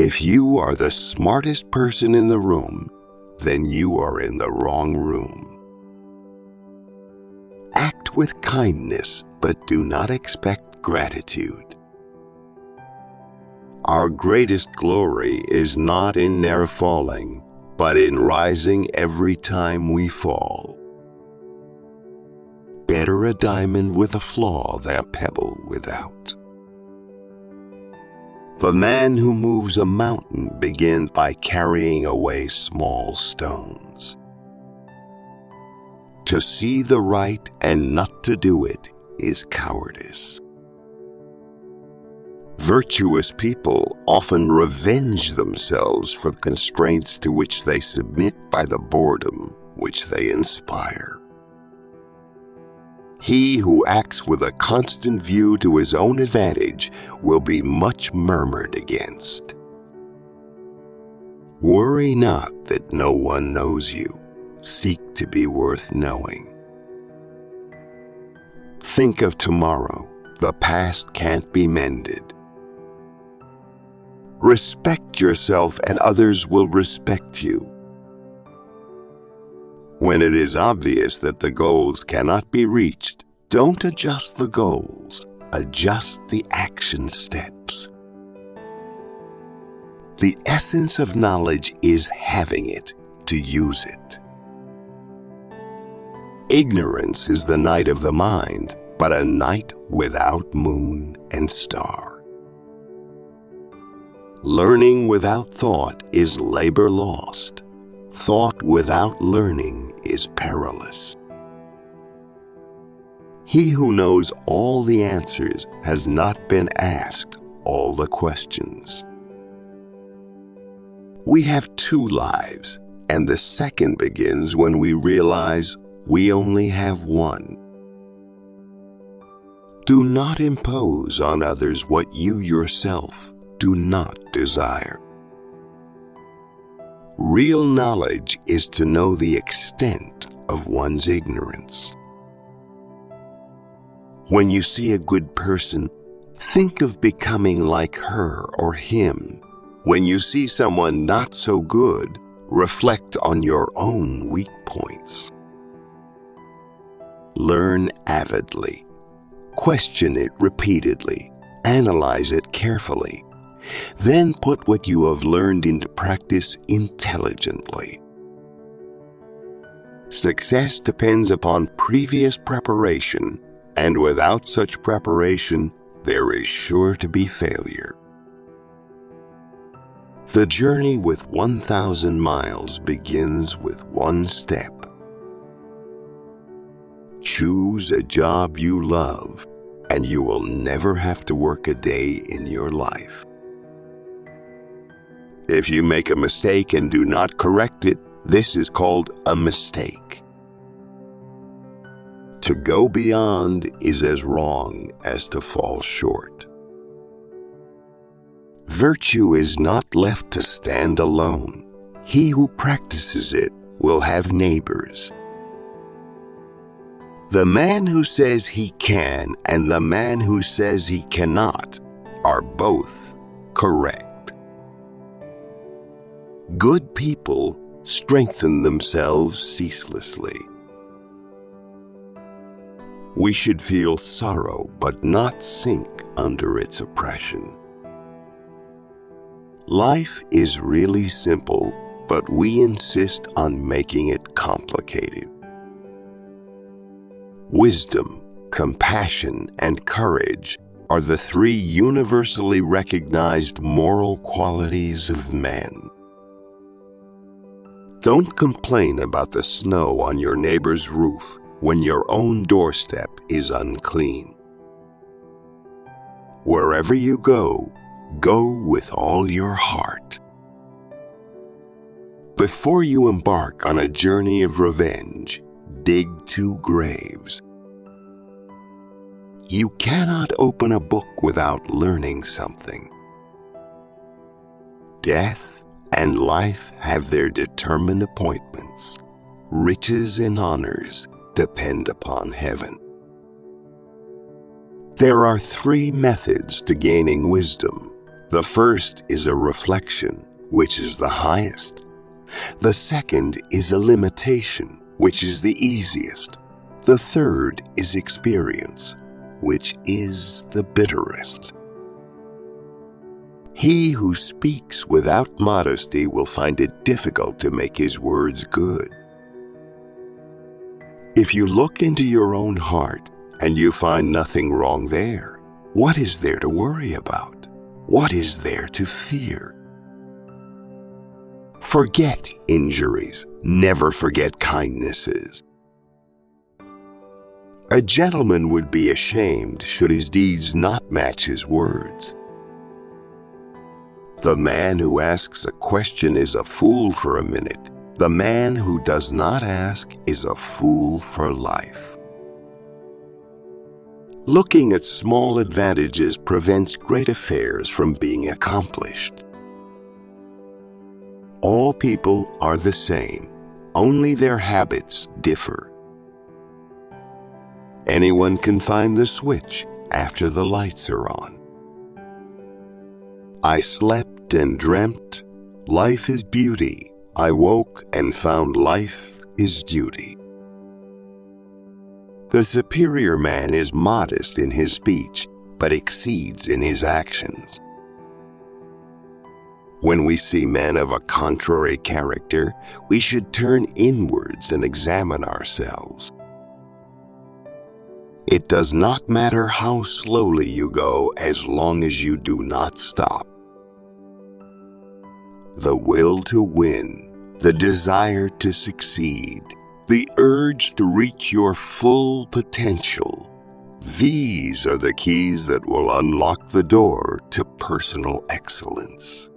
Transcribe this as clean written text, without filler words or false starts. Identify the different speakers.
Speaker 1: If you are the smartest person in the room, then you are in the wrong room. Act with kindness, but do not expect gratitude. Our greatest glory is not in never falling, but in rising every time we fall. Better a diamond with a flaw than a pebble without. The man who moves a mountain begins by carrying away small stones. To see the right and not to do it is cowardice. Virtuous people often revenge themselves for the constraints to which they submit by the boredom which they inspire. He who acts with a constant view to his own advantage will be much murmured against. Worry not that no one knows you. Seek to be worth knowing. Think of tomorrow. The past can't be mended. Respect yourself and others will respect you. When it is obvious that the goals cannot be reached, don't adjust the goals, adjust the action steps. The essence of knowledge is having it, to use it. Ignorance is the night of the mind, but a night without moon and star. Learning without thought is labor lost. Thought without learning is perilous. He who knows all the answers has not been asked all the questions. We have two lives, and the second begins when we realize we only have one. Do not impose on others what you yourself do not desire. Real knowledge is to know the extent of one's ignorance. When you see a good person, think of becoming like her or him. When you see someone not so good, reflect on your own weak points. Learn avidly. Question it repeatedly. Analyze it carefully. Then put what you have learned into practice intelligently. Success depends upon previous preparation, and without such preparation, there is sure to be failure. The journey with 1,000 miles begins with one step. Choose a job you love, and you will never have to work a day in your life. If you make a mistake and do not correct it, this is called a mistake. To go beyond is as wrong as to fall short. Virtue is not left to stand alone. He who practices it will have neighbors. The man who says he can and the man who says he cannot are both correct. Good people strengthen themselves ceaselessly. We should feel sorrow but not sink under its oppression. Life is really simple, but we insist on making it complicated. Wisdom, compassion, and courage are the three universally recognized moral qualities of men. Don't complain about the snow on your neighbor's roof when your own doorstep is unclean. Wherever you go, go with all your heart. Before you embark on a journey of revenge, dig 2 graves. You cannot open a book without learning something. Death and life have their determined appointments. Riches and honors depend upon heaven. There are 3 methods to gaining wisdom: The first is a reflection, which is the highest. The second is a limitation, which is the easiest. The third is experience, which is the bitterest. He who speaks without modesty will find it difficult to make his words good. If you look into your own heart and you find nothing wrong there, what is there to worry about? What is there to fear? Forget injuries, never forget kindnesses. A gentleman would be ashamed should his deeds not match his words. The man who asks a question is a fool for a minute. The man who does not ask is a fool for life. Looking at small advantages prevents great affairs from being accomplished. All people are the same, only their habits differ. Anyone can find the switch after the lights are on. I slept and dreamt, life is beauty. I woke and found life is duty. The superior man is modest in his speech, but exceeds in his actions. When we see men of a contrary character, we should turn inwards and examine ourselves. It does not matter how slowly you go as long as you do not stop. The will to win, the desire to succeed, the urge to reach your full potential, these are the keys that will unlock the door to personal excellence.